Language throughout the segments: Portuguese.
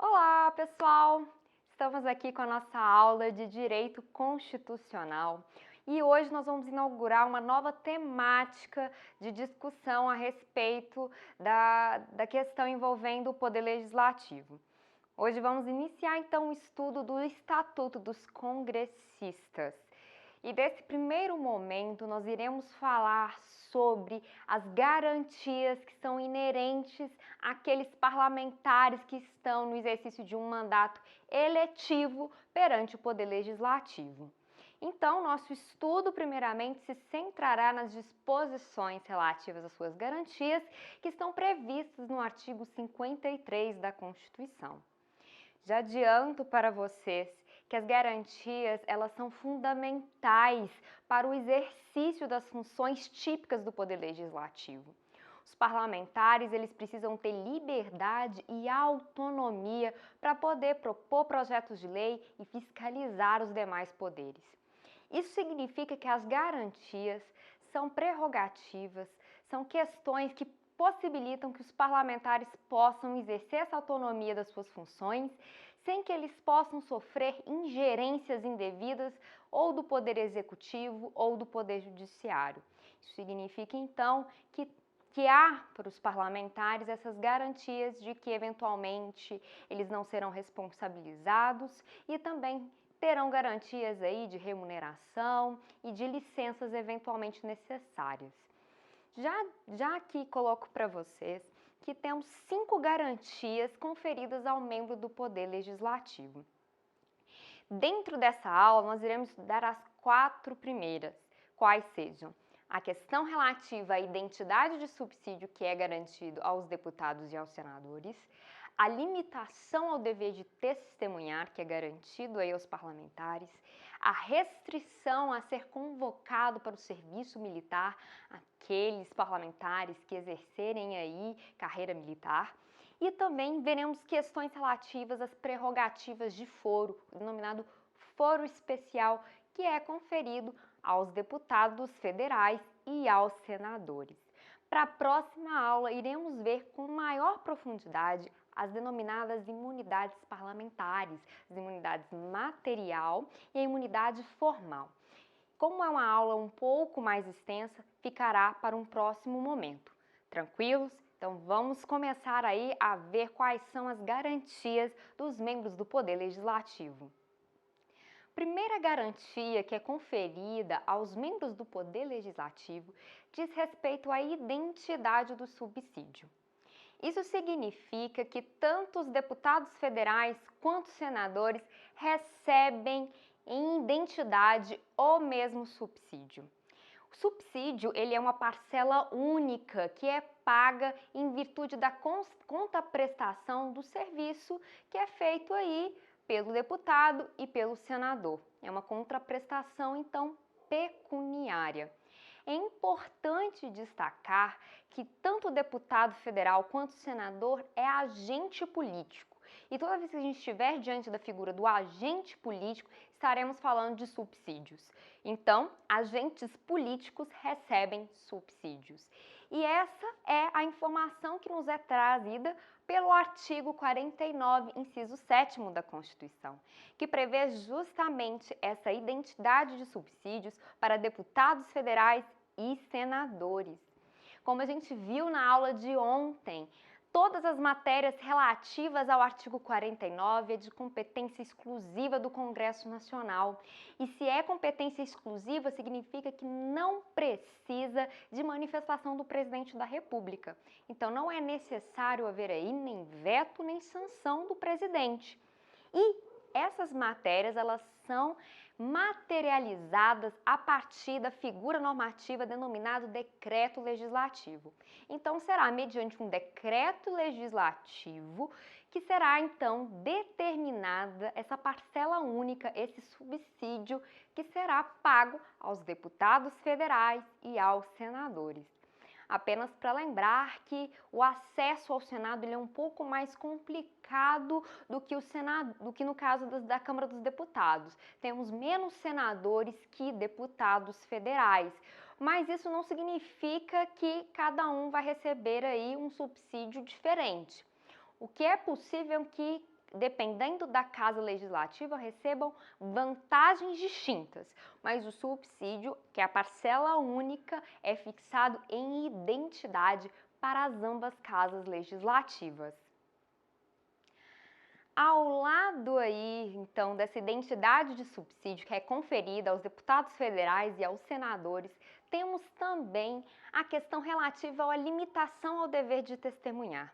Olá, pessoal! Estamos aqui com a nossa aula de Direito Constitucional e hoje nós vamos inaugurar uma nova temática de discussão a respeito da questão envolvendo o Poder Legislativo. Hoje vamos iniciar então o estudo do Estatuto dos Congressistas. E desse primeiro momento nós iremos falar sobre as garantias que são inerentes àqueles parlamentares que estão no exercício de um mandato eletivo perante o Poder Legislativo. Então, nosso estudo primeiramente se centrará nas disposições relativas às suas garantias que estão previstas no artigo 53 da Constituição. Já adianto para vocês que as garantias, elas são fundamentais para o exercício das funções típicas do Poder Legislativo. Os parlamentares, eles precisam ter liberdade e autonomia para poder propor projetos de lei e fiscalizar os demais poderes. Isso significa que as garantias são prerrogativas, são questões que possibilitam que os parlamentares possam exercer essa autonomia das suas funções sem que eles possam sofrer ingerências indevidas ou do Poder Executivo ou do Poder Judiciário. Isso significa, então, que há para os parlamentares essas garantias de que, eventualmente, eles não serão responsabilizados e também terão garantias aí de remuneração e de licenças eventualmente necessárias. Já aqui coloco para vocês que temos 5 garantias conferidas ao membro do Poder Legislativo. Dentro dessa aula, nós iremos estudar as 4 primeiras, quais sejam a questão relativa à identidade de subsídio que é garantido aos deputados e aos senadores, a limitação ao dever de testemunhar, que é garantido aí aos parlamentares, a restrição a ser convocado para o serviço militar aqueles parlamentares que exercerem aí carreira militar, e também veremos questões relativas às prerrogativas de foro, denominado foro especial, que é conferido aos deputados federais e aos senadores. Para a próxima aula, iremos ver com maior profundidade as denominadas imunidades parlamentares, as imunidades material e a imunidade formal. Como é uma aula um pouco mais extensa, ficará para um próximo momento. Tranquilos? Então vamos começar aí a ver quais são as garantias dos membros do Poder Legislativo. Primeira garantia que é conferida aos membros do Poder Legislativo diz respeito à identidade do subsídio. Isso significa que tanto os deputados federais quanto os senadores recebem em identidade o mesmo subsídio. O subsídio, ele é uma parcela única que é paga em virtude da contraprestação do serviço que é feito aí pelo deputado e pelo senador. É uma contraprestação, então, pecuniária. É importante destacar que tanto o deputado federal quanto o senador é agente político. E toda vez que a gente estiver diante da figura do agente político, estaremos falando de subsídios. Então, agentes políticos recebem subsídios. E essa é a informação que nos é trazida pelo artigo 49, inciso 7º da Constituição, que prevê justamente essa identidade de subsídios para deputados federais e senadores. Como a gente viu na aula de ontem, todas as matérias relativas ao artigo 49 é de competência exclusiva do Congresso Nacional. E se é competência exclusiva, significa que não precisa de manifestação do presidente da República. Então não é necessário haver aí nem veto nem sanção do presidente. E essas matérias, elas são materializadas a partir da figura normativa denominado decreto legislativo. Então, será mediante um decreto legislativo que será, então, determinada essa parcela única, esse subsídio que será pago aos deputados federais e aos senadores. Apenas para lembrar que o acesso ao Senado ele é um pouco mais complicado do que o Senado, do que no caso da Câmara dos Deputados. Temos menos senadores que deputados federais, mas isso não significa que cada um vai receber aí um subsídio diferente. O que é possível é que dependendo da casa legislativa, recebam vantagens distintas, mas o subsídio, que é a parcela única, é fixado em identidade para as ambas casas legislativas. Ao lado aí, então, dessa identidade de subsídio que é conferida aos deputados federais e aos senadores, temos também a questão relativa à limitação ao dever de testemunhar.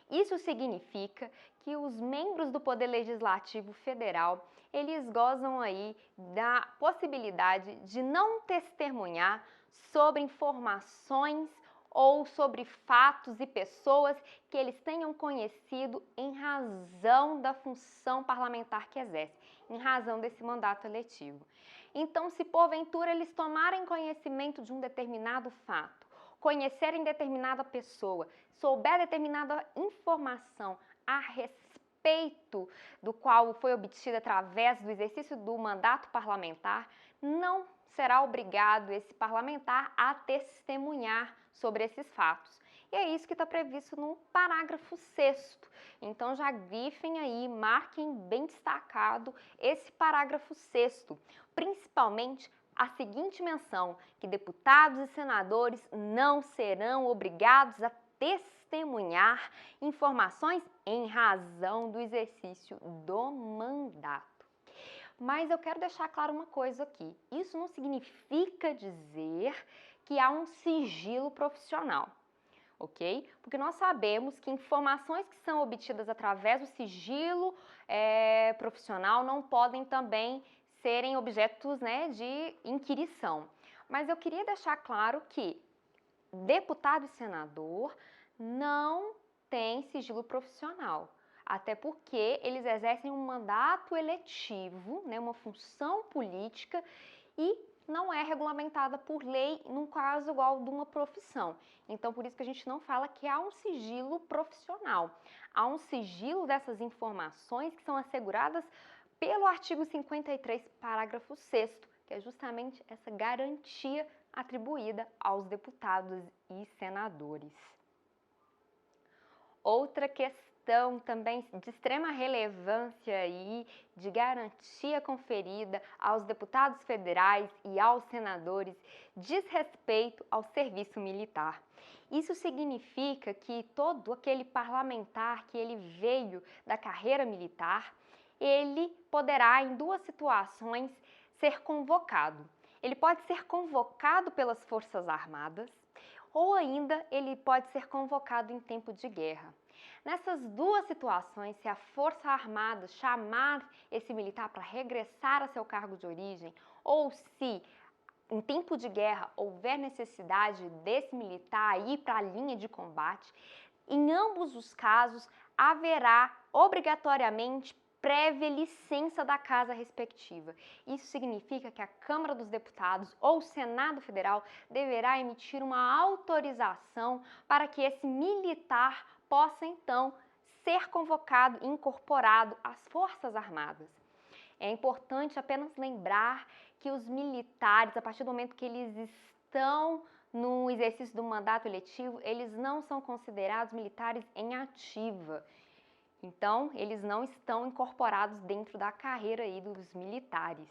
Isso significa que os membros do Poder Legislativo Federal, eles gozam aí da possibilidade de não testemunhar sobre informações ou sobre fatos e pessoas que eles tenham conhecido em razão da função parlamentar que exerce, em razão desse mandato eletivo. Então, se porventura eles tomarem conhecimento de um determinado fato, conhecerem determinada pessoa, souber determinada informação a respeito do qual foi obtida através do exercício do mandato parlamentar, não será obrigado esse parlamentar a testemunhar sobre esses fatos. E é isso que está previsto no parágrafo 6º. Então já grifem aí, marquem bem destacado esse parágrafo 6º, principalmente a seguinte menção, que deputados e senadores não serão obrigados a testemunhar informações em razão do exercício do mandato. Mas eu quero deixar claro uma coisa aqui. Isso não significa dizer que há um sigilo profissional, ok? Porque nós sabemos que informações que são obtidas através do sigilo profissional não podem também serem objetos, né, de inquirição. Mas eu queria deixar claro que deputado e senador não têm sigilo profissional. Até porque eles exercem um mandato eletivo, né, uma função política, e não é regulamentada por lei num caso igual de uma profissão. Então, por isso que a gente não fala que há um sigilo profissional. Há um sigilo dessas informações que são asseguradas pelo artigo 53, parágrafo 6º, que é justamente essa garantia atribuída aos deputados e senadores. Outra questão também de extrema relevância aí, de garantia conferida aos deputados federais e aos senadores, diz respeito ao serviço militar. Isso significa que todo aquele parlamentar que ele veio da carreira militar, ele poderá, em duas situações, ser convocado. Ele pode ser convocado pelas Forças Armadas, ou ainda ele pode ser convocado em tempo de guerra. Nessas duas situações, se a Força Armada chamar esse militar para regressar a seu cargo de origem, ou se em tempo de guerra houver necessidade desse militar ir para a linha de combate, em ambos os casos haverá obrigatoriamente prévia licença da casa respectiva. Isso significa que a Câmara dos Deputados ou o Senado Federal deverá emitir uma autorização para que esse militar possa, então, ser convocado e incorporado às Forças Armadas. É importante apenas lembrar que os militares, a partir do momento que eles estão no exercício do mandato eletivo, eles não são considerados militares em ativa. Então, eles não estão incorporados dentro da carreira aí dos militares.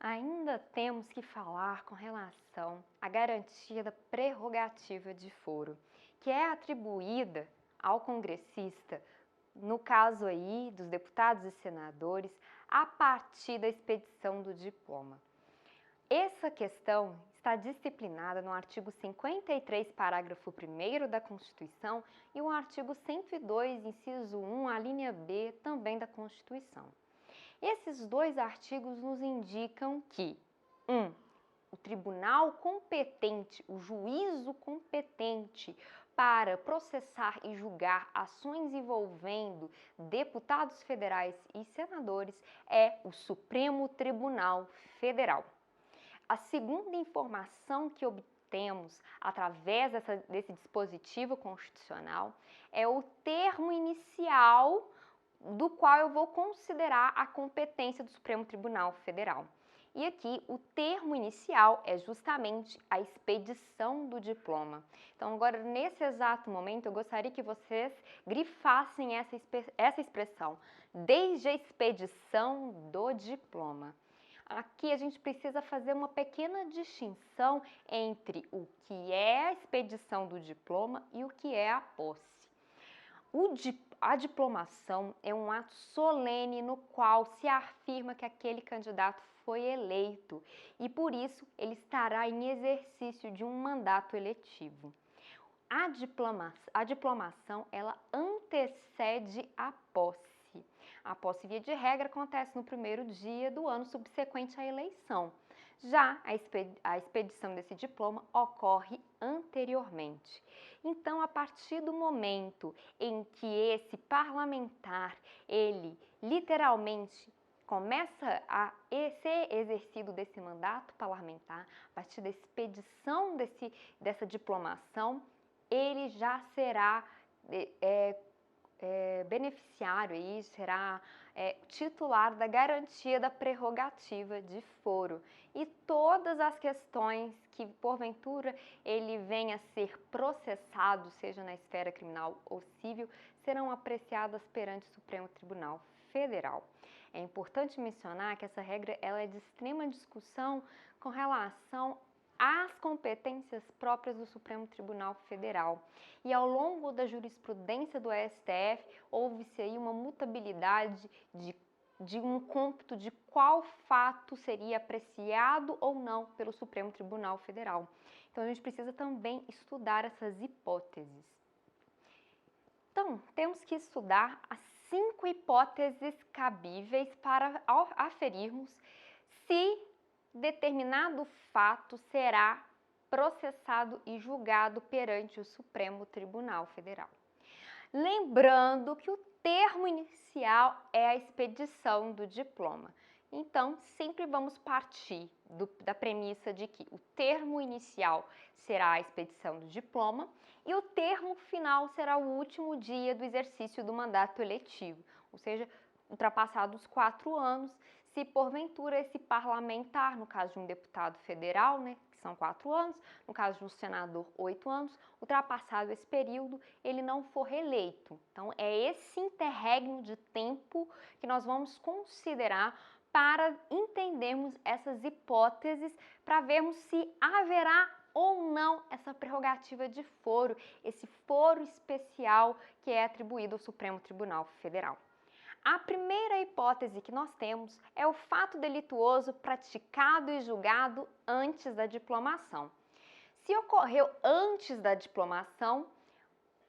Ainda temos que falar com relação à garantia da prerrogativa de foro, que é atribuída ao congressista, no caso aí dos deputados e senadores, a partir da expedição do diploma. Essa questão está disciplinada no artigo 53, parágrafo 1º da Constituição e o artigo 102, inciso 1, a linha B, também da Constituição. Esses dois artigos nos indicam que, 1. O tribunal competente, o juízo competente para processar e julgar ações envolvendo deputados federais e senadores é o Supremo Tribunal Federal. A segunda informação que obtemos através desse dispositivo constitucional é o termo inicial do qual eu vou considerar a competência do Supremo Tribunal Federal. E aqui o termo inicial é justamente a expedição do diploma. Então agora nesse exato momento eu gostaria que vocês grifassem essa expressão, desde a expedição do diploma. Aqui a gente precisa fazer uma pequena distinção entre o que é a expedição do diploma e o que é a posse. A diplomação é um ato solene no qual se afirma que aquele candidato foi eleito e, por isso, ele estará em exercício de um mandato eletivo. A diplomação, ela antecede a posse. A posse, via de regra, acontece no primeiro dia do ano subsequente à eleição. Já a expedição desse diploma ocorre anteriormente. Então, a partir do momento em que esse parlamentar, ele literalmente começa a ser exercido desse mandato parlamentar, a partir da expedição dessa diplomação, ele já será beneficiário aí, será titular da garantia da prerrogativa de foro. E todas as questões que, porventura, ele venha a ser processado, seja na esfera criminal ou civil, serão apreciadas perante o Supremo Tribunal Federal. É importante mencionar que essa regra ela é de extrema discussão com relação às competências próprias do Supremo Tribunal Federal. E ao longo da jurisprudência do STF, houve-se aí uma mutabilidade de um cômputo de qual fato seria apreciado ou não pelo Supremo Tribunal Federal. Então, a gente precisa também estudar essas hipóteses. Então, temos que estudar as 5 hipóteses cabíveis para aferirmos se determinado fato será processado e julgado perante o Supremo Tribunal Federal. Lembrando que o termo inicial é a expedição do diploma. Então, sempre vamos partir da premissa de que o termo inicial será a expedição do diploma e o termo final será o último dia do exercício do mandato eletivo, ou seja, ultrapassados 4 anos, se porventura esse parlamentar, no caso de um deputado federal, né, que são 4 anos, no caso de um senador, 8 anos, ultrapassado esse período, ele não for reeleito. Então, é esse interregno de tempo que nós vamos considerar para entendermos essas hipóteses, para vermos se haverá ou não essa prerrogativa de foro, esse foro especial que é atribuído ao Supremo Tribunal Federal. A primeira hipótese que nós temos é o fato delituoso praticado e julgado antes da diplomação. Se ocorreu antes da diplomação,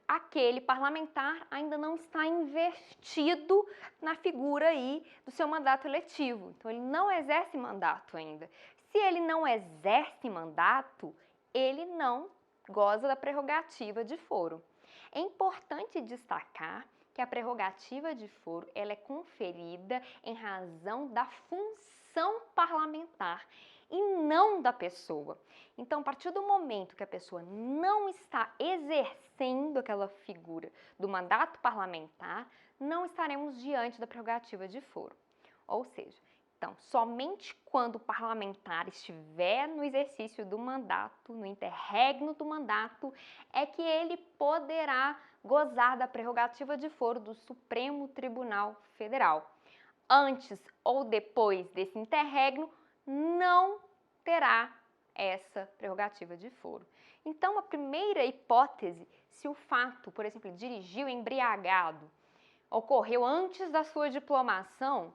aquele parlamentar ainda não está investido na figura aí do seu mandato eletivo. Então, ele não exerce mandato ainda. Se ele não exerce mandato, ele não goza da prerrogativa de foro. É importante destacar que a prerrogativa de foro ela é conferida em razão da função parlamentar e não da pessoa. Então, a partir do momento que a pessoa não está exercendo aquela figura do mandato parlamentar, não estaremos diante da prerrogativa de foro. Ou seja, então, somente quando o parlamentar estiver no exercício do mandato, no interregno do mandato, é que ele poderá gozar da prerrogativa de foro do Supremo Tribunal Federal. Antes ou depois desse interregno, não terá essa prerrogativa de foro. Então, a primeira hipótese, se o fato, por exemplo, dirigiu embriagado, ocorreu antes da sua diplomação,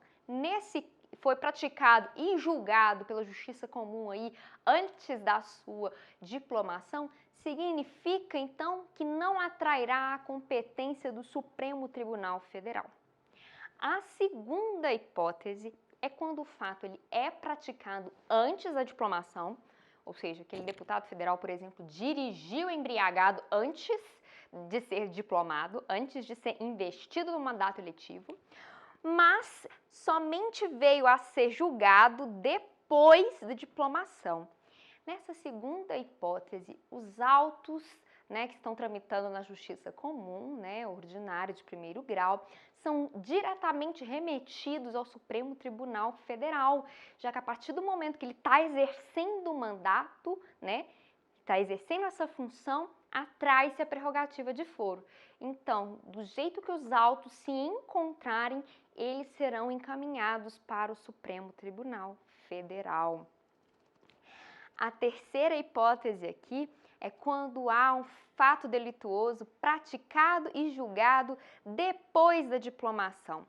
foi praticado e julgado pela Justiça Comum aí antes da sua diplomação, significa então que não atrairá a competência do Supremo Tribunal Federal. A segunda hipótese é quando o fato ele é praticado antes da diplomação, ou seja, aquele deputado federal, por exemplo, dirigiu embriagado antes de ser diplomado, antes de ser investido no mandato eletivo, mas somente veio a ser julgado depois da diplomação. Nessa segunda hipótese, os autos né, que estão tramitando na Justiça Comum, né, ordinária de primeiro grau, são diretamente remetidos ao Supremo Tribunal Federal, já que a partir do momento que ele está exercendo o mandato, né, está exercendo essa função, atrai-se a prerrogativa de foro. Então, do jeito que os autos se encontrarem, eles serão encaminhados para o Supremo Tribunal Federal. A terceira hipótese aqui é quando há um fato delituoso praticado e julgado depois da diplomação.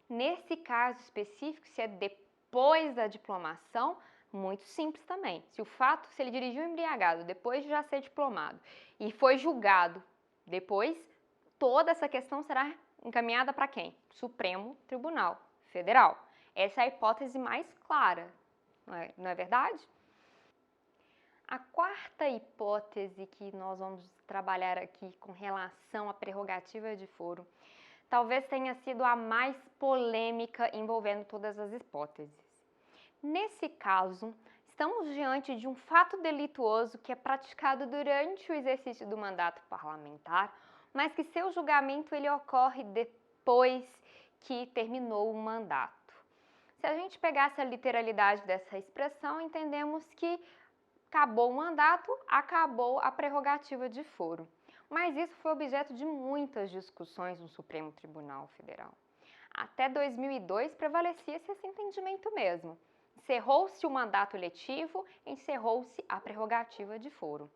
Nesse caso específico, se é depois da diplomação, muito simples também. Se ele dirigiu embriagado depois de já ser diplomado e foi julgado depois, toda essa questão será encaminhada para quem? Supremo Tribunal Federal. Essa é a hipótese mais clara, não é verdade? A quarta hipótese que nós vamos trabalhar aqui com relação à prerrogativa de foro, talvez tenha sido a mais polêmica envolvendo todas as hipóteses. Nesse caso, estamos diante de um fato delituoso que é praticado durante o exercício do mandato parlamentar, mas que seu julgamento ele ocorre depois que terminou o mandato. Se a gente pegasse a literalidade dessa expressão, entendemos que acabou o mandato, acabou a prerrogativa de foro. Mas isso foi objeto de muitas discussões no Supremo Tribunal Federal. Até 2002 prevalecia-se esse entendimento mesmo. Encerrou-se o mandato eletivo, encerrou-se a prerrogativa de foro.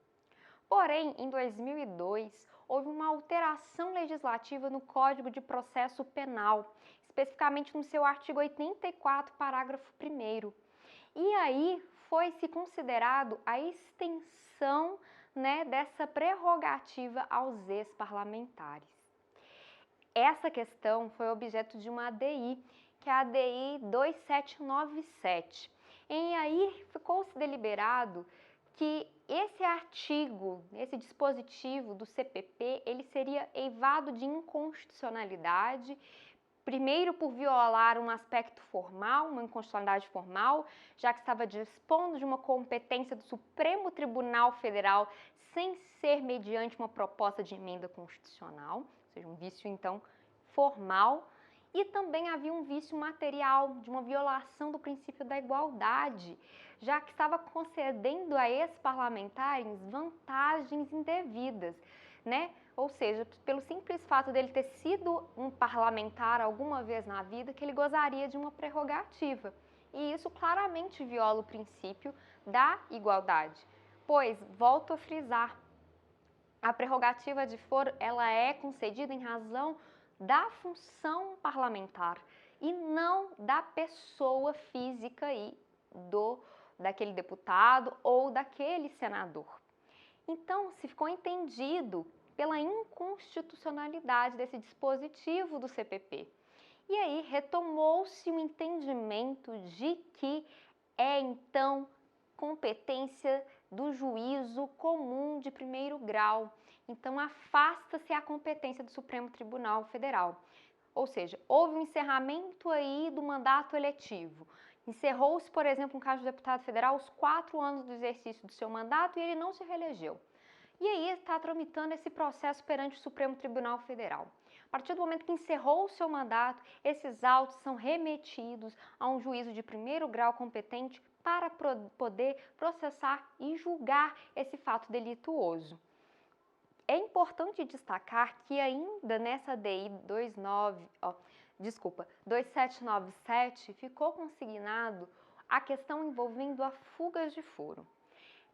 Porém, em 2002, houve uma alteração legislativa no Código de Processo Penal, especificamente no seu artigo 84, parágrafo 1º. E aí foi-se considerado a extensão, né, dessa prerrogativa aos ex-parlamentares. Essa questão foi objeto de uma ADI, que é a ADI 2797. E aí ficou-se deliberado que esse artigo, esse dispositivo do CPP, ele seria eivado de inconstitucionalidade, primeiro por violar um aspecto formal, uma inconstitucionalidade formal, já que estava dispondo de uma competência do Supremo Tribunal Federal sem ser mediante uma proposta de emenda constitucional, ou seja, um vício, então, formal. E também havia um vício material, de uma violação do princípio da igualdade, já que estava concedendo a ex-parlamentares vantagens indevidas, né? Ou seja, pelo simples fato dele ter sido um parlamentar alguma vez na vida, que ele gozaria de uma prerrogativa. E isso claramente viola o princípio da igualdade. Pois, volto a frisar, a prerrogativa de foro, ela é concedida em razão da função parlamentar e não da pessoa física daquele deputado ou daquele senador. Então, se ficou entendido pela inconstitucionalidade desse dispositivo do CPP. E aí retomou-se o entendimento de que é então competência do juízo comum de primeiro grau. Então afasta-se a competência do Supremo Tribunal Federal. Ou seja, houve um encerramento aí do mandato eletivo. Encerrou-se, por exemplo, no caso do deputado federal, os 4 anos do exercício do seu mandato e ele não se reelegeu. E aí está tramitando esse processo perante o Supremo Tribunal Federal. A partir do momento que encerrou o seu mandato, esses autos são remetidos a um juízo de primeiro grau competente para poder processar e julgar esse fato delituoso. É importante destacar que ainda nessa DI 2797 ficou consignado a questão envolvendo a fugas de foro.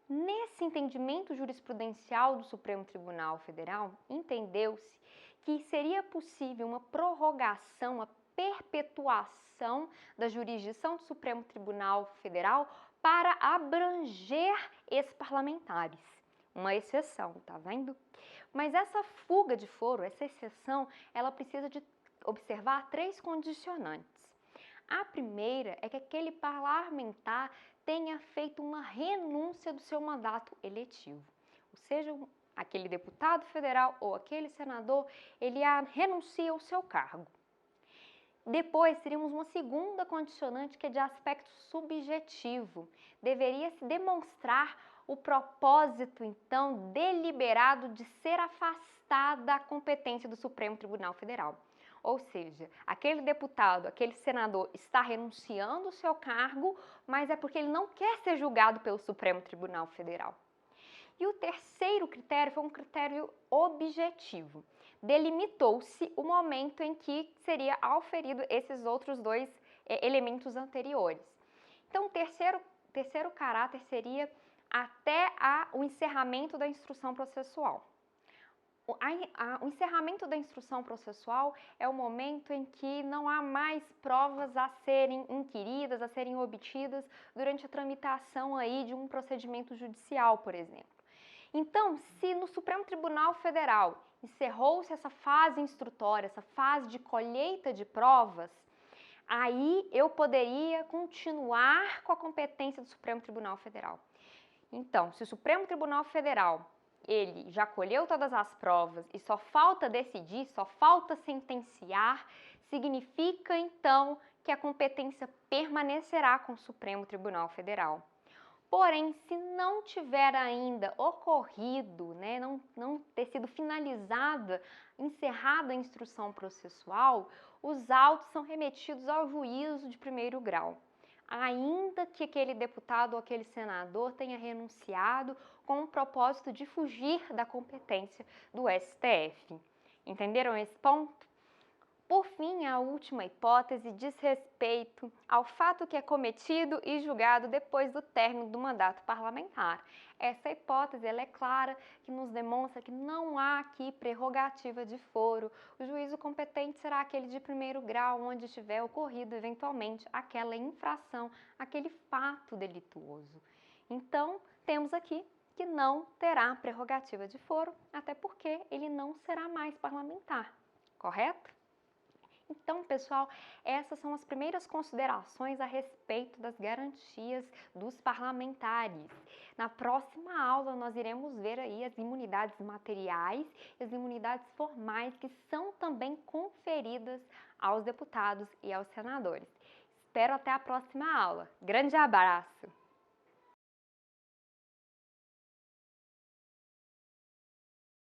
Nesse entendimento jurisprudencial do Supremo Tribunal Federal, entendeu-se que seria possível uma prorrogação, uma perpetuação da jurisdição do Supremo Tribunal Federal para abranger ex-parlamentares. Uma exceção, tá vendo? Mas essa fuga de foro, essa exceção, ela precisa de observar 3 condicionantes. A primeira é que aquele parlamentar tenha feito uma renúncia do seu mandato eletivo. Ou seja, aquele deputado federal ou aquele senador, ele renuncia ao seu cargo. Depois, teríamos uma segunda condicionante que é de aspecto subjetivo. Deveria se demonstrar o propósito, então, deliberado de ser afastada da competência do Supremo Tribunal Federal. Ou seja, aquele deputado, aquele senador está renunciando ao seu cargo, mas é porque ele não quer ser julgado pelo Supremo Tribunal Federal. E o terceiro critério foi um critério objetivo. Delimitou-se o momento em que seria auferido esses outros dois elementos anteriores. Então, o terceiro caráter seria até o encerramento da instrução processual. O encerramento da instrução processual é o momento em que não há mais provas a serem inquiridas, a serem obtidas durante a tramitação aí de um procedimento judicial, por exemplo. Então, se no Supremo Tribunal Federal encerrou-se essa fase instrutória, essa fase de colheita de provas, aí eu poderia continuar com a competência do Supremo Tribunal Federal. Então, se o Supremo Tribunal Federal ele já colheu todas as provas e só falta decidir, só falta sentenciar, significa então que a competência permanecerá com o Supremo Tribunal Federal. Porém, se não tiver ainda ocorrido, não ter sido finalizada, encerrada a instrução processual, os autos são remetidos ao juízo de primeiro grau, ainda que aquele deputado ou aquele senador tenha renunciado com o propósito de fugir da competência do STF. Entenderam esse ponto? Por fim, a última hipótese diz respeito ao fato que é cometido e julgado depois do término do mandato parlamentar. Essa hipótese ela é clara, que nos demonstra que não há aqui prerrogativa de foro. O juízo competente será aquele de primeiro grau, onde tiver ocorrido eventualmente aquela infração, aquele fato delituoso. Então, temos aqui que não terá prerrogativa de foro, até porque ele não será mais parlamentar, correto? Então, pessoal, essas são as primeiras considerações a respeito das garantias dos parlamentares. Na próxima aula, nós iremos ver aí as imunidades materiais e as imunidades formais que são também conferidas aos deputados e aos senadores. Espero até a próxima aula. Grande abraço!